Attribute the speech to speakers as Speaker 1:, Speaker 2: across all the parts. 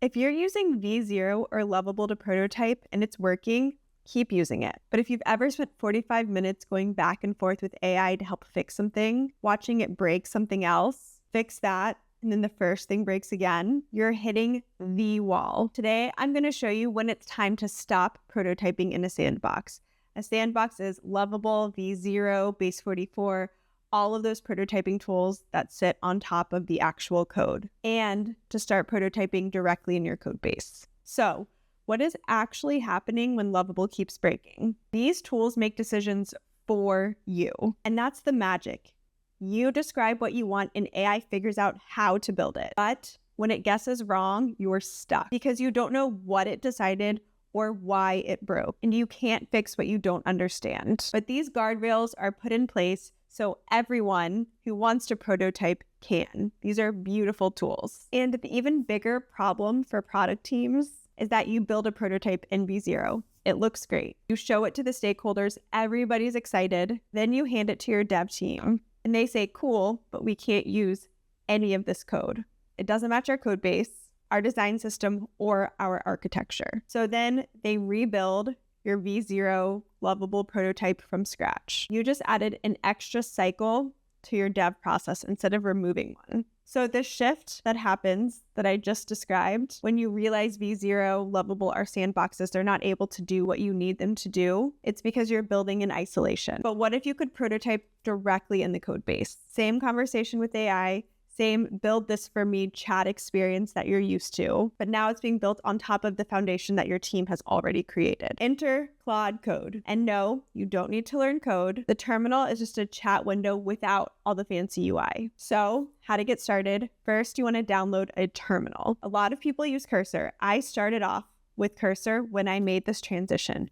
Speaker 1: If you're using V0 or Lovable to prototype and it's working, keep using it. But if you've ever spent 45 minutes going back and forth with AI to help fix something, watching it break something else, fix that, and then the first thing breaks again, you're hitting the wall. Today, I'm going to show you when it's time to stop prototyping in a sandbox. A sandbox is Lovable, V0, Base 44, all of those prototyping tools that sit on top of the actual code, and to start prototyping directly in your code base. So, what is actually happening when Lovable keeps breaking? These tools make decisions for you, and that's the magic. You describe what you want and AI figures out how to build it. But when it guesses wrong, you're stuck because you don't know what it decided or why it broke, and you can't fix what you don't understand. But these guardrails are put in place so everyone who wants to prototype can. These are beautiful tools. And the even bigger problem for product teams is that you build a prototype in V0. It looks great. You show it to the stakeholders, everybody's excited. Then you hand it to your dev team and they say, cool, but we can't use any of this code. It doesn't match our code base, our design system, or our architecture. So then they rebuild your V0 Lovable prototype from scratch. You just added an extra cycle to your dev process instead of removing one. So the shift that happens that I just described, when you realize V0, Lovable are sandboxes, they're not able to do what you need them to do, it's because you're building in isolation. But what if you could prototype directly in the code base? Same conversation with AI, same build this for me chat experience that you're used to, but now it's being built on top of the foundation that your team has already created. Enter Claude Code. And no, you don't need to learn code. The terminal is just a chat window without all the fancy UI. So how to get started? First, you want to download a terminal. A lot of people use Cursor. I started off with Cursor when I made this transition,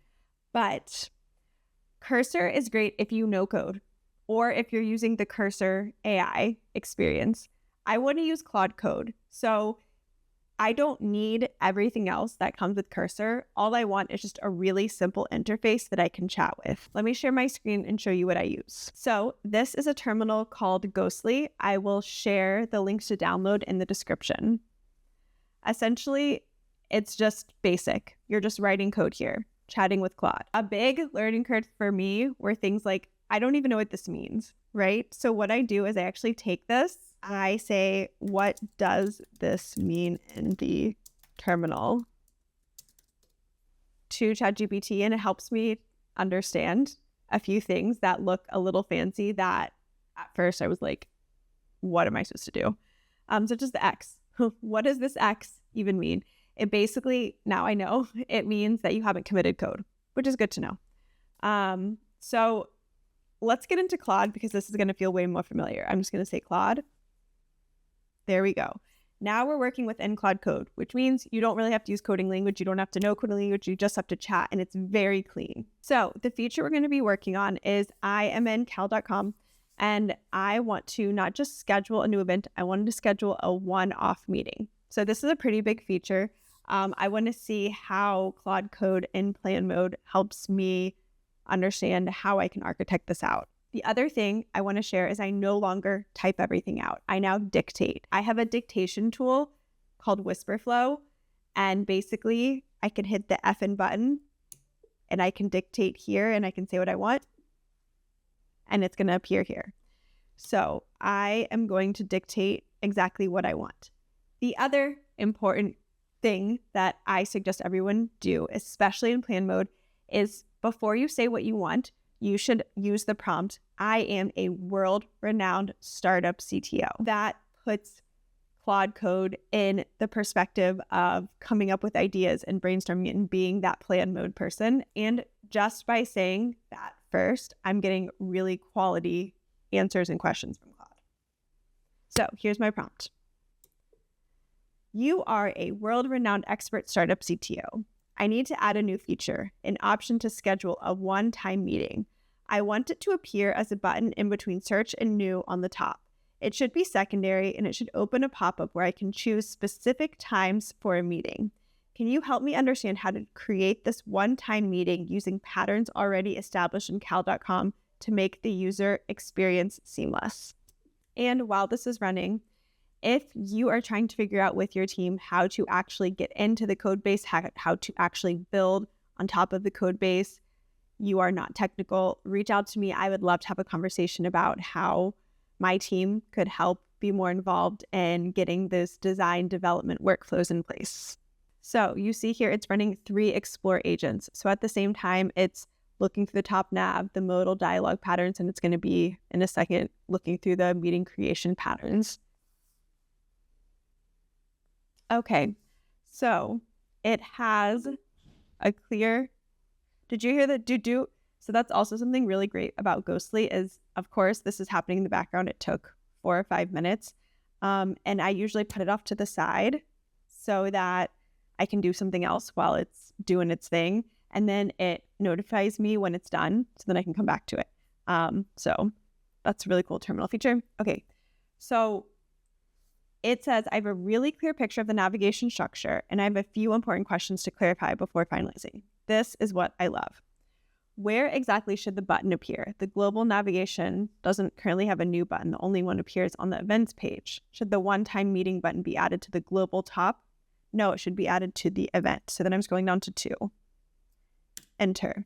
Speaker 1: but Cursor is great if you know code, or if you're using the Cursor AI experience. I want to use Claude Code. So I don't need everything else that comes with Cursor. All I want is just a really simple interface that I can chat with. Let me share my screen and show you what I use. So this is a terminal called Ghostly. I will share the links to download in the description. Essentially, it's just basic. You're just writing code here, chatting with Claude. A big learning curve for me were things like, I don't even know what this means, right? So what I do is I actually take this, I say, what does this mean in the terminal to ChatGPT, and it helps me understand a few things that look a little fancy that at first I was like, what am I supposed to do? Such as the X. What does this X even mean? It basically, now I know, it means that you haven't committed code, which is good to know. So let's get into Claude because this is going to feel way more familiar. I'm just going to say Claude. There we go. Now we're working within Claude Code, which means you don't really have to use coding language. You don't have to know coding language. You just have to chat, and it's very clean. So the feature we're going to be working on is I am in cal.com, and I want to not just schedule a new event. I wanted to schedule a one-off meeting. So this is a pretty big feature. I want to see how Claude Code in plan mode helps me understand how I can architect this out. The other thing I want to share is I no longer type everything out. I now dictate. I have a dictation tool called Whisperflow, and basically I can hit the F button and I can dictate here and I can say what I want, and it's going to appear here. So I am going to dictate exactly what I want. The other important thing that I suggest everyone do, especially in plan mode, is before you say what you want, you should use the prompt, I am a world-renowned startup CTO. That puts Claude Code in the perspective of coming up with ideas and brainstorming and being that plan mode person. And just by saying that first, I'm getting really quality answers and questions from Claude. So here's my prompt. You are a world-renowned expert startup CTO. I need to add a new feature, an option to schedule a one-time meeting. I want it to appear as a button in between search and new on the top. It should be secondary, and it should open a pop-up where I can choose specific times for a meeting. Can you help me understand how to create this one-time meeting using patterns already established in cal.com to make the user experience seamless? And while this is running, If you are trying to figure out with your team how to actually get into the code base, how to actually build on top of the code base, you are not technical, reach out to me. I would love to have a conversation about how my team could help be more involved in getting this design development workflows in place. So you see here, it's running 3 Explore agents. So at the same time, it's looking through the top nav, the modal dialogue patterns, and it's going to be in a second looking through the meeting creation patterns. Okay, so it has a clear, did you hear that do? So that's also something really great about Ghostly is, of course, this is happening in the background. It took 4 or 5 minutes. And I usually put it off to the side so that I can do something else while it's doing its thing. And then it notifies me when it's done, so then I can come back to it. So that's a really cool terminal feature. Okay, so it says, I have a really clear picture of the navigation structure, and I have a few important questions to clarify before finalizing. This is what I love. Where exactly should the button appear? The global navigation doesn't currently have a new button. The only one appears on the events page. Should the one-time meeting button be added to the global top? No, it should be added to the event. So then I'm scrolling down to 2. Enter.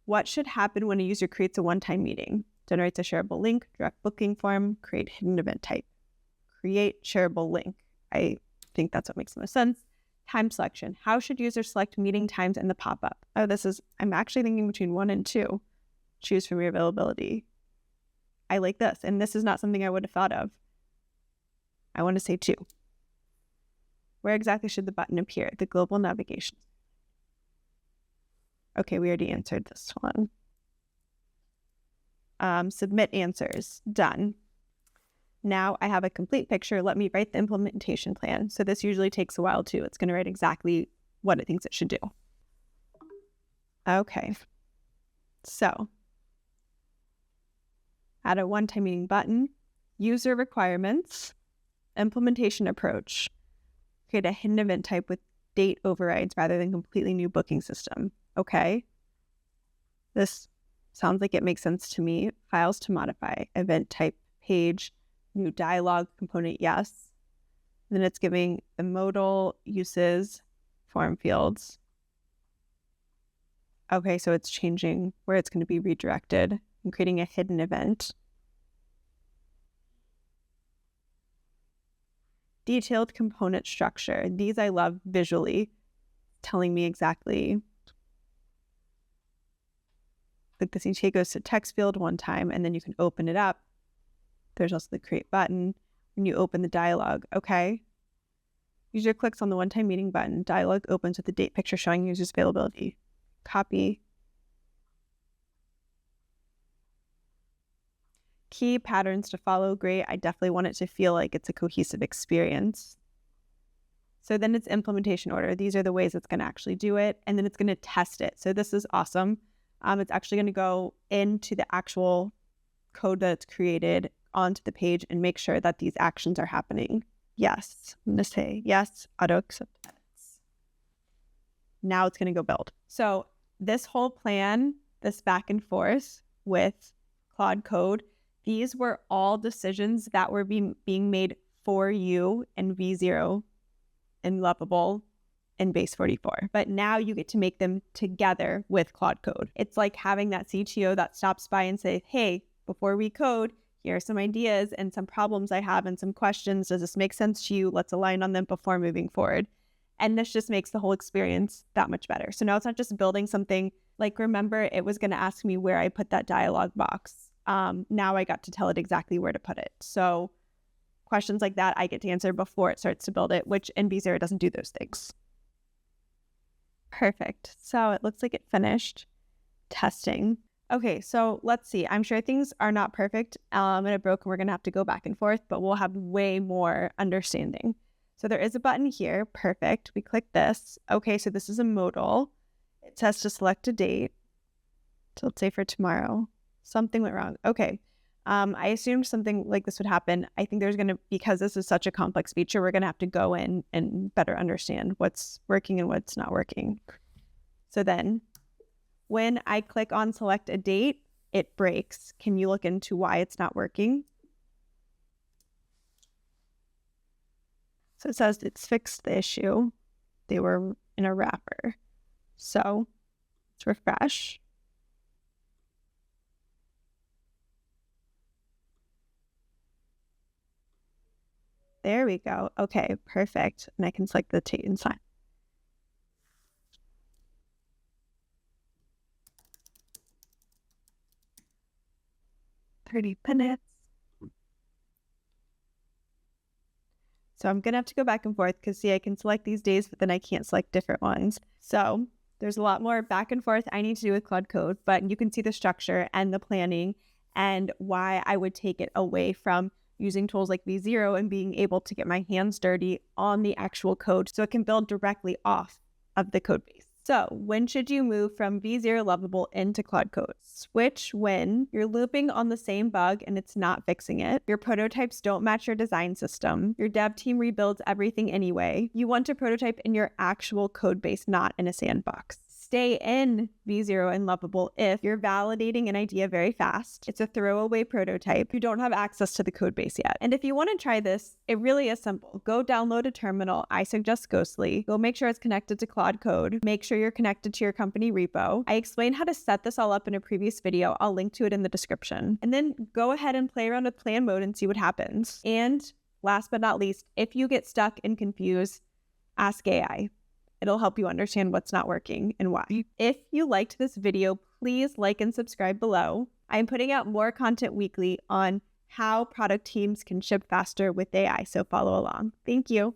Speaker 1: What should happen when a user creates a one-time meeting? Generates a shareable link, direct booking form, create hidden event type. Create shareable link. I think that's what makes the most sense. Time selection. How should users select meeting times in the pop-up? Oh, I'm actually thinking between 1 and 2. Choose from your availability. I like this. And this is not something I would have thought of. I want to say 2. Where exactly should the button appear? The global navigation. Okay, we already answered this one. Submit answers. Done. Now I have a complete picture. Let me write the implementation plan. So this usually takes a while too. It's going to write exactly what it thinks it should do. Okay. So add a one-time meeting button, user requirements, implementation approach, create a hidden event type with date overrides rather than completely new booking system. Okay. This sounds like it makes sense to me. Files to modify, event type, page, new dialogue component, yes. And then it's giving the modal uses, form fields. Okay, so it's changing where it's going to be redirected and creating a hidden event. Detailed component structure. These I love visually, telling me exactly. Like the CTA goes to text field one time, and then you can open it up. There's also the create button when you open the dialogue. Okay. User clicks on the one-time meeting button. Dialogue opens with the date picture showing user's availability. Copy. Key patterns to follow. Great. I definitely want it to feel like it's a cohesive experience. So then it's implementation order. These are the ways it's going to actually do it. And then it's going to test it. So this is awesome. It's actually going to go into the actual code that's created onto the page and make sure that these actions are happening. Yes. I'm going to say yes, auto accept edits. Now it's going to go build. So this whole plan, this back and forth with Claude Code, these were all decisions that were being made for you in V0 and Lovable in Base 44. But now you get to make them together with Claude Code. It's like having that CTO that stops by and say, hey, before we code, here are some ideas and some problems I have and some questions. Does this make sense to you? Let's align on them before moving forward. And this just makes the whole experience that much better. So now it's not just building something. Like, remember, it was going to ask me where I put that dialog box. Now I got to tell it exactly where to put it. So questions like that, I get to answer before it starts to build it, which in V0 doesn't do those things. Perfect. So it looks like it finished testing. Okay, so let's see. I'm sure things are not perfect and it broke and we're going to have to go back and forth, but we'll have way more understanding. So there is a button here. Perfect. We click this. Okay, so this is a modal. It says to select a date. So let's say for tomorrow. Something went wrong. Okay. I assumed something like this would happen. I think there's going to, because this is such a complex feature, we're going to have to go in and better understand what's working and what's not working. So then when I click on select a date, it breaks. Can you look into why it's not working? So it says it's fixed the issue. They were in a wrapper. So let's refresh. There we go. Okay, perfect. And I can select the date and sign. $30. So I'm gonna have to go back and forth because see, I can select these days, but then I can't select different ones. So there's a lot more back and forth I need to do with Claude Code, but you can see the structure and the planning and why I would take it away from using tools like V0 and being able to get my hands dirty on the actual code so it can build directly off of the code base. So when should you move from V0 Lovable into Claude Code? Switch when you're looping on the same bug and it's not fixing it. Your prototypes don't match your design system. Your dev team rebuilds everything anyway. You want to prototype in your actual code base, not in a sandbox. Stay in V0 and Lovable if you're validating an idea very fast. It's a throwaway prototype. You don't have access to the code base yet. And if you want to try this, it really is simple. Go download a terminal. I suggest Ghostly. Go make sure it's connected to Claude Code. Make sure you're connected to your company repo. I explained how to set this all up in a previous video. I'll link to it in the description. And then go ahead and play around with plan mode and see what happens. And last but not least, if you get stuck and confused, ask AI. It'll help you understand what's not working and why. If you liked this video, please like and subscribe below. I'm putting out more content weekly on how product teams can ship faster with AI, so follow along. Thank you.